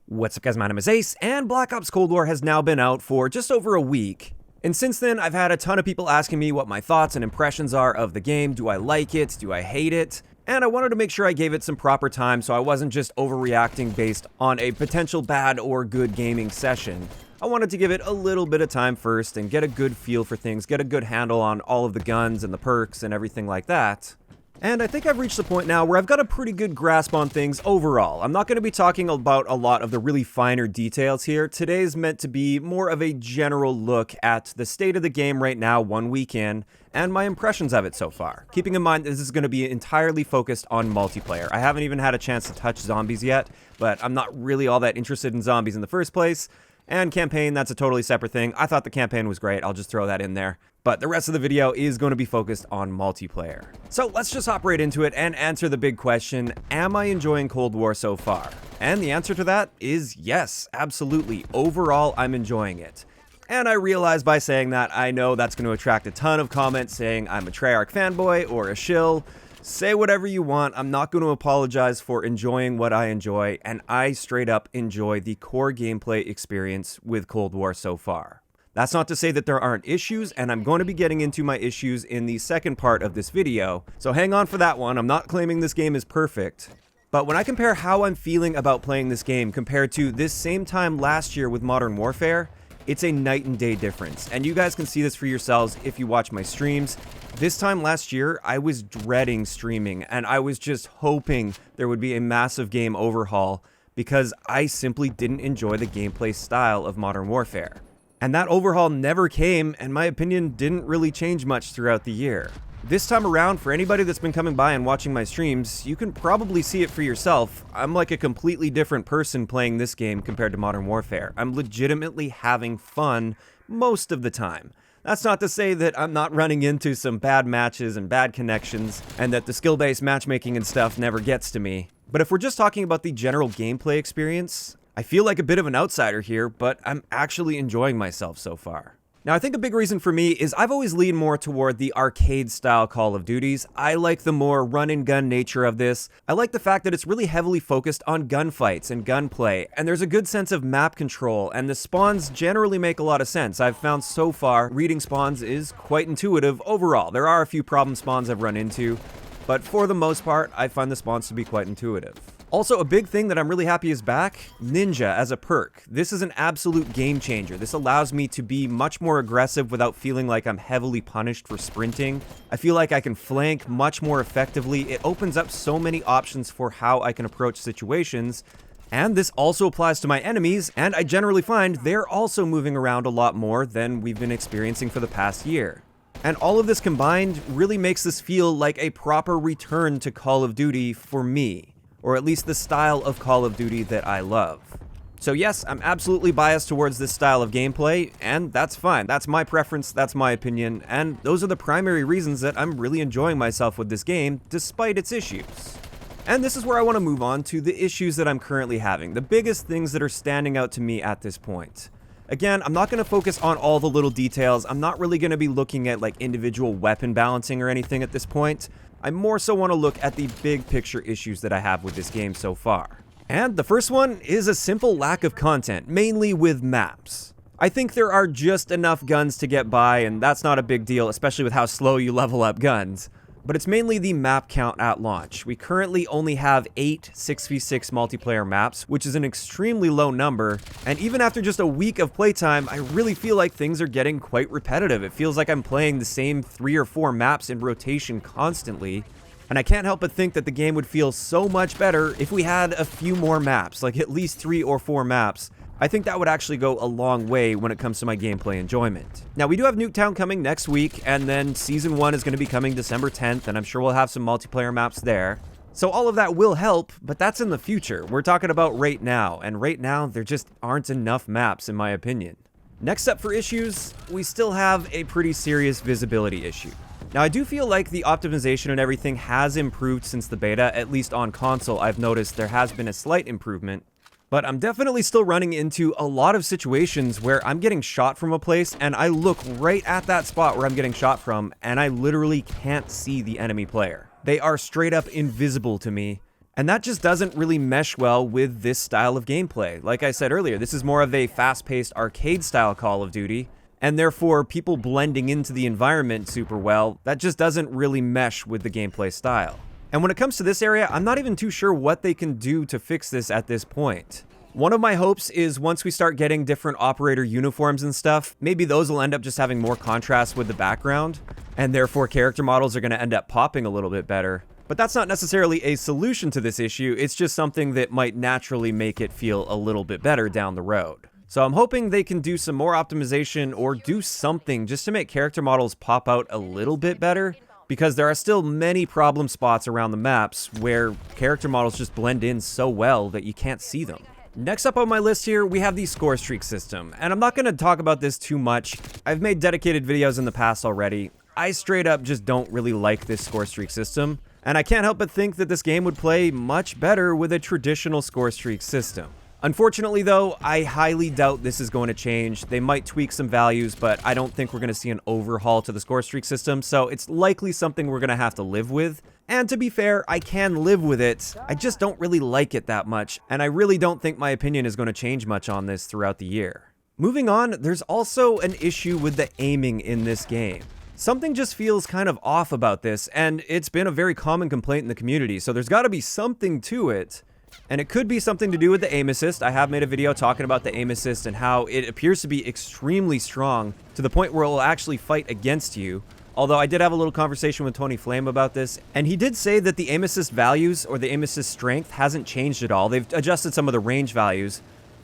What's up guys, my name is Ace, and Black Ops Cold War has now been out for just over a week. And since then, I've had a ton of people asking me what my thoughts and impressions are of the game. Do I like it? Do I hate it? And I wanted to make sure I gave it some proper time so I wasn't just overreacting based on a potential bad or good gaming session. I wanted to give it a little bit of time first and get a good feel for things, get a good handle on all of the guns and the perks and everything like that. And I think I've reached the point now where I've got a pretty good grasp on things overall. I'm not going to be talking about a lot of the really finer details here. Today's meant to be more of a general look at the state of the game right now, 1 week in, and my impressions of it so far. Keeping in mind this is going to be entirely focused on multiplayer. I haven't even had a chance to touch zombies yet, but I'm not really all that interested in zombies in the first place. And campaign, that's a totally separate thing. I thought the campaign was great, I'll just throw that in there. But the rest of the video is going to be focused on multiplayer. So let's just hop right into it and answer the big question, am I enjoying Cold War so far? And the answer to that is yes, absolutely. Overall, I'm enjoying it. And I realize by saying that, I know that's going to attract a ton of comments saying I'm a Treyarch fanboy or a shill. Say whatever you want, I'm not going to apologize for enjoying what I enjoy, and I straight up enjoy the core gameplay experience with Cold War so far. That's not to say that there aren't issues, and I'm going to be getting into my issues in the second part of this video, so hang on for that one. I'm not claiming this game is perfect. But when I compare how I'm feeling about playing this game compared to this same time last year with Modern Warfare, it's a night and day difference, and you guys can see this for yourselves if you watch my streams. This time last year, I was dreading streaming, and I was just hoping there would be a massive game overhaul because I simply didn't enjoy the gameplay style of Modern Warfare. And that overhaul never came, and my opinion didn't really change much throughout the year. This time around, for anybody that's been coming by and watching my streams, you can probably see it for yourself. I'm like a completely different person playing this game compared to Modern Warfare. I'm legitimately having fun most of the time. That's not to say that I'm not running into some bad matches and bad connections, and that the skill-based matchmaking and stuff never gets to me. But if we're just talking about the general gameplay experience, I feel like a bit of an outsider here, but I'm actually enjoying myself so far. Now, I think a big reason for me is I've always leaned more toward the arcade-style Call of Duties. I like the more run-and-gun nature of this. I like the fact that it's really heavily focused on gunfights and gunplay, and there's a good sense of map control, and the spawns generally make a lot of sense. I've found so far, reading spawns is quite intuitive overall. There are a few problem spawns I've run into, but for the most part, I find the spawns to be quite intuitive. Also, a big thing that I'm really happy is back, Ninja as a perk. This is an absolute game changer. This allows me to be much more aggressive without feeling like I'm heavily punished for sprinting. I feel like I can flank much more effectively. It opens up so many options for how I can approach situations. And this also applies to my enemies, and I generally find they're also moving around a lot more than we've been experiencing for the past year. And all of this combined really makes this feel like a proper return to Call of Duty for me. Or at least the style of Call of Duty that I love. So yes, I'm absolutely biased towards this style of gameplay, and that's fine. That's my preference, that's my opinion, and those are the primary reasons that I'm really enjoying myself with this game, despite its issues. And this is where I want to move on to the issues that I'm currently having, the biggest things that are standing out to me at this point. Again, I'm not going to focus on all the little details. I'm not really going to be looking at like individual weapon balancing or anything at this point. I more so want to look at the big picture issues that I have with this game so far. And the first one is a simple lack of content, mainly with maps. I think there are just enough guns to get by, and that's not a big deal, especially with how slow you level up guns. But it's mainly the map count at launch. We currently only have 8 6v6 multiplayer maps, which is an extremely low number, and even after just a week of playtime, I really feel like things are getting quite repetitive. It feels like I'm playing the same 3 or 4 maps in rotation constantly, and I can't help but think that the game would feel so much better if we had a few more maps, like at least 3 or 4 maps. I think that would actually go a long way when it comes to my gameplay enjoyment. Now, we do have Nuketown coming next week, and then Season 1 is going to be coming December 10th, and I'm sure we'll have some multiplayer maps there. So all of that will help, but that's in the future. We're talking about right now, and right now, there just aren't enough maps, in my opinion. Next up for issues, we still have a pretty serious visibility issue. Now, I do feel like the optimization and everything has improved since the beta, at least on console. I've noticed there has been a slight improvement. But I'm definitely still running into a lot of situations where I'm getting shot from a place and I look right at that spot where I'm getting shot from and I literally can't see the enemy player. They are straight up invisible to me, And that just doesn't really mesh well with this style of gameplay. Like I said earlier, this is more of a fast-paced arcade-style Call of Duty, and therefore people blending into the environment super well, that just doesn't really mesh with the gameplay style. And when it comes to this area, I'm not even too sure what they can do to fix this at this point. One of my hopes is once we start getting different operator uniforms and stuff, maybe those will end up just having more contrast with the background, and therefore character models are going to end up popping a little bit better. But that's not necessarily a solution to this issue, it's just something that might naturally make it feel a little bit better down the road. So I'm hoping they can do some more optimization or do something just to make character models pop out a little bit better, because there are still many problem spots around the maps where character models just blend in so well that you can't see them. Next up on my list here, we have the Scorestreak system, and I'm not going to talk about this too much. I've made dedicated videos in the past already. I straight up just don't really like this Scorestreak system, and I can't help but think that this game would play much better with a traditional Scorestreak system. Unfortunately though, I highly doubt this is going to change. They might tweak some values, but I don't think we're going to see an overhaul to the Scorestreak system, so it's likely something we're going to have to live with. And to be fair, I can live with it, I just don't really like it that much, and I really don't think my opinion is going to change much on this throughout the year. Moving on, there's also an issue with the aiming in this game. Something just feels kind of off about this, and it's been a very common complaint in the community, so there's got to be something to it. And it could be something to do with the aim assist. I have made a video talking about the aim assist and how it appears to be extremely strong to the point where it will actually fight against you. Although I did have a little conversation with Tony Flame about this, and he did say that the aim assist values or the aim assist strength hasn't changed at all. They've adjusted some of the range values,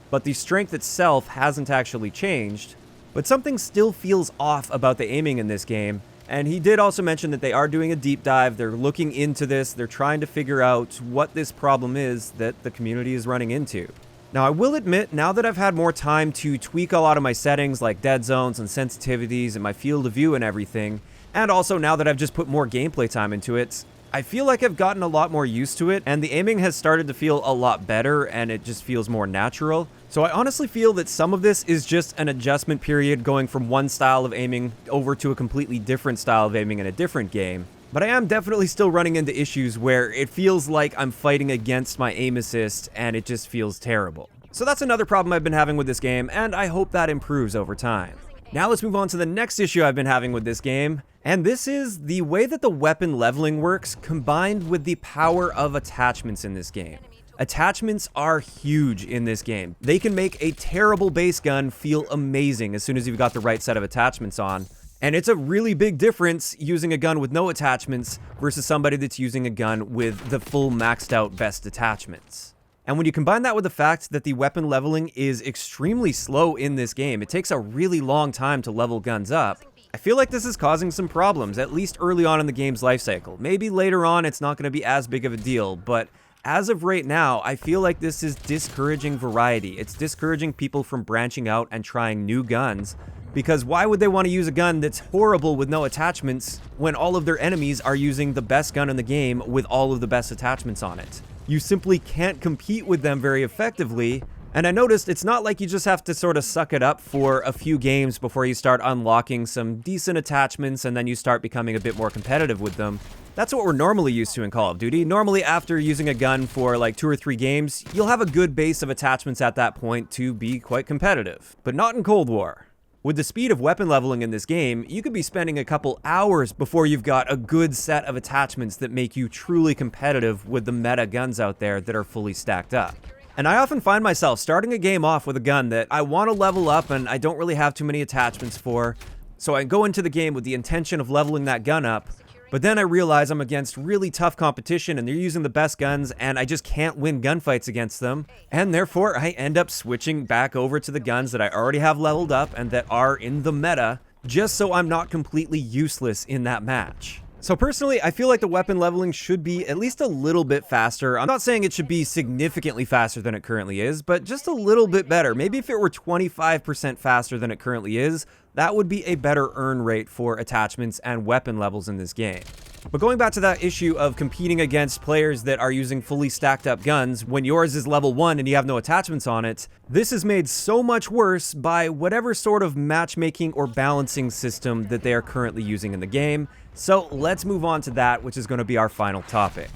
but the strength itself hasn't actually changed. But something still feels off about the aiming in this game. And he did also mention that they are doing a deep dive, they're looking into this, they're trying to figure out what this problem is that the community is running into. Now I will admit, now that I've had more time to tweak a lot of my settings like dead zones and sensitivities and my field of view and everything, and also now that I've just put more gameplay time into it, I feel like I've gotten a lot more used to it, and the aiming has started to feel a lot better and it just feels more natural. So I honestly feel that some of this is just an adjustment period going from one style of aiming over to a completely different style of aiming in a different game. But I am definitely still running into issues where it feels like I'm fighting against my aim assist and it just feels terrible. So that's another problem I've been having with this game, and I hope that improves over time. Now let's move on to the next issue I've been having with this game, and this is the way that the weapon leveling works combined with the power of attachments in this game. Attachments are huge in this game. They can make a terrible base gun feel amazing as soon as you've got the right set of attachments on. And it's a really big difference using a gun with no attachments versus somebody that's using a gun with the full maxed out best attachments. And when you combine that with the fact that the weapon leveling is extremely slow in this game, it takes a really long time to level guns up, I feel like this is causing some problems, at least early on in the game's life cycle. Maybe later on it's not going to be as big of a deal, but as of right now, I feel like this is discouraging variety. It's discouraging people from branching out and trying new guns, because why would they want to use a gun that's horrible with no attachments when all of their enemies are using the best gun in the game with all of the best attachments on it? You simply can't compete with them very effectively. And I noticed it's not like you just have to sort of suck it up for a few games before you start unlocking some decent attachments and then you start becoming a bit more competitive with them. That's what we're normally used to in Call of Duty. Normally after using a gun for like 2 or 3 games, you'll have a good base of attachments at that point to be quite competitive. But not in Cold War. With the speed of weapon leveling in this game, you could be spending a couple hours before you've got a good set of attachments that make you truly competitive with the meta guns out there that are fully stacked up. And I often find myself starting a game off with a gun that I want to level up and I don't really have too many attachments for, so I go into the game with the intention of leveling that gun up, but then I realize I'm against really tough competition and they're using the best guns and I just can't win gunfights against them, and therefore I end up switching back over to the guns that I already have leveled up and that are in the meta, just so I'm not completely useless in that match. So personally, I feel like the weapon leveling should be at least a little bit faster. I'm not saying it should be significantly faster than it currently is, but just a little bit better. Maybe if it were 25% faster than it currently is, that would be a better earn rate for attachments and weapon levels in this game. But going back to that issue of competing against players that are using fully stacked up guns when yours is level 1 and you have no attachments on it, this is made so much worse by whatever sort of matchmaking or balancing system that they are currently using in the game. So let's move on to that, which is going to be our final topic.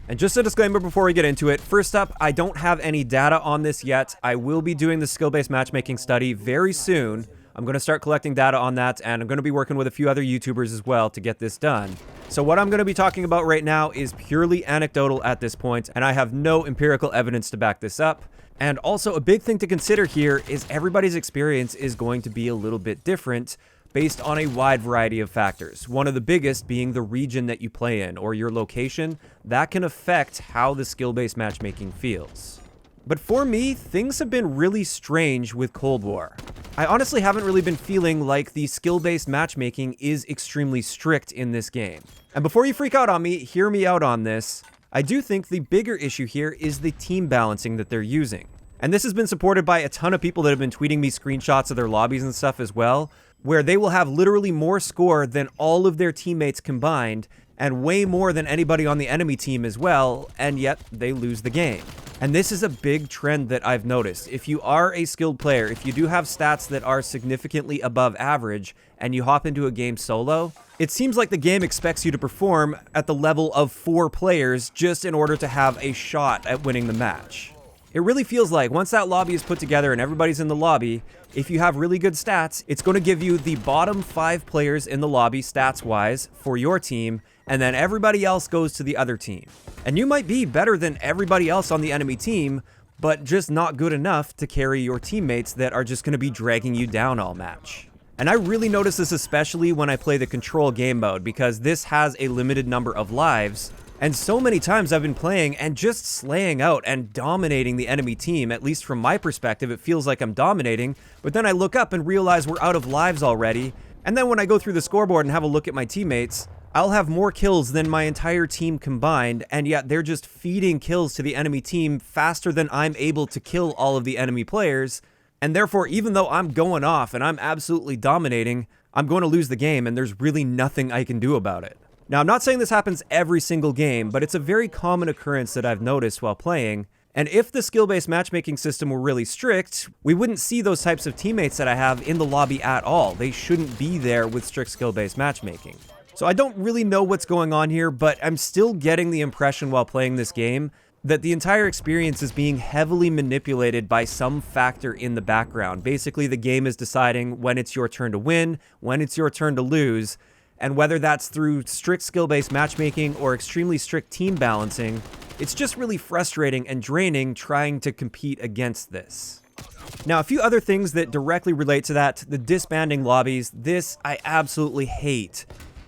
And just a disclaimer before we get into it, first up, I don't have any data on this yet. I will be doing the skill-based matchmaking study very soon. I'm going to start collecting data on that, and I'm going to be working with a few other YouTubers as well to get this done. So what I'm going to be talking about right now is purely anecdotal at this point, and I have no empirical evidence to back this up. And also, a big thing to consider here is everybody's experience is going to be a little bit different based on a wide variety of factors. One of the biggest being the region that you play in, or your location. That can affect how the skill-based matchmaking feels. But for me, things have been really strange with Cold War. I honestly haven't really been feeling like the skill-based matchmaking is extremely strict in this game. And before you freak out on me, hear me out on this. I do think the bigger issue here is the team balancing that they're using. And this has been supported by a ton of people that have been tweeting me screenshots of their lobbies and stuff as well, where they will have literally more score than all of their teammates combined, and way more than anybody on the enemy team as well, and yet they lose the game. And this is a big trend that I've noticed. If you are a skilled player, if you do have stats that are significantly above average, and you hop into a game solo, it seems like the game expects you to perform at the level of 4 players just in order to have a shot at winning the match. It really feels like once that lobby is put together and everybody's in the lobby, if you have really good stats, it's going to give you the bottom 5 players in the lobby stats-wise for your team, and then everybody else goes to the other team. And you might be better than everybody else on the enemy team, but just not good enough to carry your teammates that are just going to be dragging you down all match. And I really notice this especially when I play the control game mode, because this has a limited number of lives. And so many times I've been playing and just slaying out and dominating the enemy team. At least from my perspective, it feels like I'm dominating. But then I look up and realize we're out of lives already. And then when I go through the scoreboard and have a look at my teammates, I'll have more kills than my entire team combined. And yet they're just feeding kills to the enemy team faster than I'm able to kill all of the enemy players. And therefore, even though I'm going off and I'm absolutely dominating, I'm going to lose the game and there's really nothing I can do about it. Now, I'm not saying this happens every single game, but it's a very common occurrence that I've noticed while playing. And if the skill-based matchmaking system were really strict, we wouldn't see those types of teammates that I have in the lobby at all. They shouldn't be there with strict skill-based matchmaking. So I don't really know what's going on here, but I'm still getting the impression while playing this game that the entire experience is being heavily manipulated by some factor in the background. Basically, the game is deciding when it's your turn to win, when it's your turn to lose, and whether that's through strict skill-based matchmaking or extremely strict team balancing, it's just really frustrating and draining trying to compete against this. Now, a few other things that directly relate to that, the disbanding lobbies, this I absolutely hate.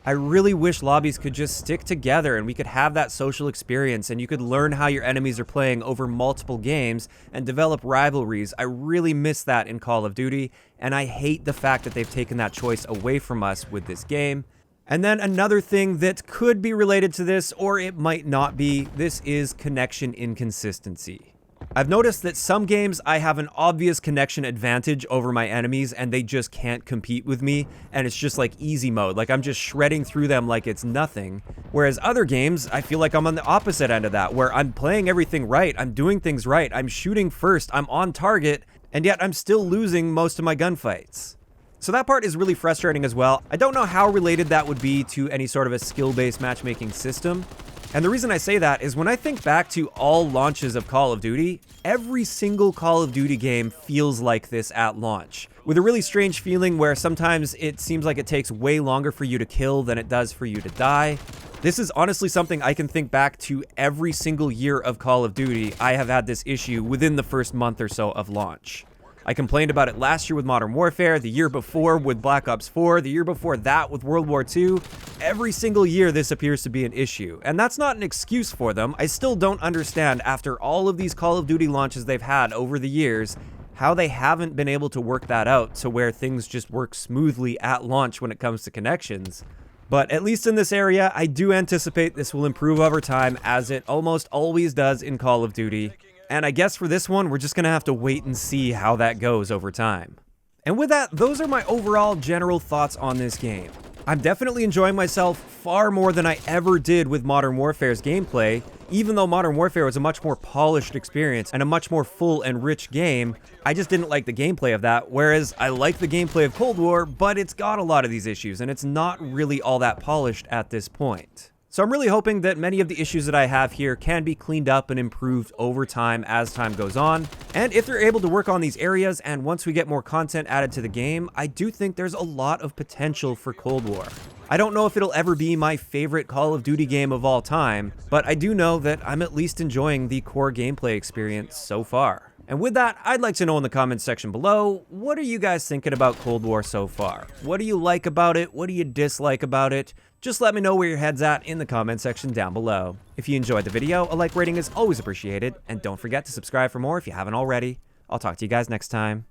I really wish lobbies could just stick together and we could have that social experience and you could learn how your enemies are playing over multiple games and develop rivalries. I really miss that in Call of Duty, and I hate the fact that they've taken that choice away from us with this game. And then another thing that could be related to this, or it might not be, this is connection inconsistency. I've noticed that some games I have an obvious connection advantage over my enemies and they just can't compete with me, and it's just like easy mode, like I'm just shredding through them like it's nothing. Whereas other games, I feel like I'm on the opposite end of that, where I'm playing everything right, I'm doing things right, I'm shooting first, I'm on target, and yet I'm still losing most of my gunfights. So that part is really frustrating as well. I don't know how related that would be to any sort of a skill-based matchmaking system. And the reason I say that is when I think back to all launches of Call of Duty, every single Call of Duty game feels like this at launch, with a really strange feeling where sometimes it seems like it takes way longer for you to kill than it does for you to die. This is honestly something I can think back to every single year of Call of Duty. I have had this issue within the first month or so of launch. I complained about it last year with Modern Warfare, the year before with Black Ops 4, the year before that with World War II. Every single year this appears to be an issue, and that's not an excuse for them. I still don't understand, after all of these Call of Duty launches they've had over the years, how they haven't been able to work that out to where things just work smoothly at launch when it comes to connections. But at least in this area, I do anticipate this will improve over time, as it almost always does in Call of Duty. And I guess for this one, we're just going to have to wait and see how that goes over time. And with that, those are my overall general thoughts on this game. I'm definitely enjoying myself far more than I ever did with Modern Warfare's gameplay. Even though Modern Warfare was a much more polished experience and a much more full and rich game, I just didn't like the gameplay of that, whereas I like the gameplay of Cold War, but it's got a lot of these issues, and it's not really all that polished at this point. So I'm really hoping that many of the issues that I have here can be cleaned up and improved over time as time goes on. And if they're able to work on these areas, and once we get more content added to the game, I do think there's a lot of potential for Cold War. I don't know if it'll ever be my favorite Call of Duty game of all time, but I do know that I'm at least enjoying the core gameplay experience so far. And with that, I'd like to know in the comments section below, what are you guys thinking about Cold War so far? What do you like about it? What do you dislike about it? Just let me know where your head's at in the comment section down below. If you enjoyed the video, a like rating is always appreciated, and don't forget to subscribe for more if you haven't already. I'll talk to you guys next time.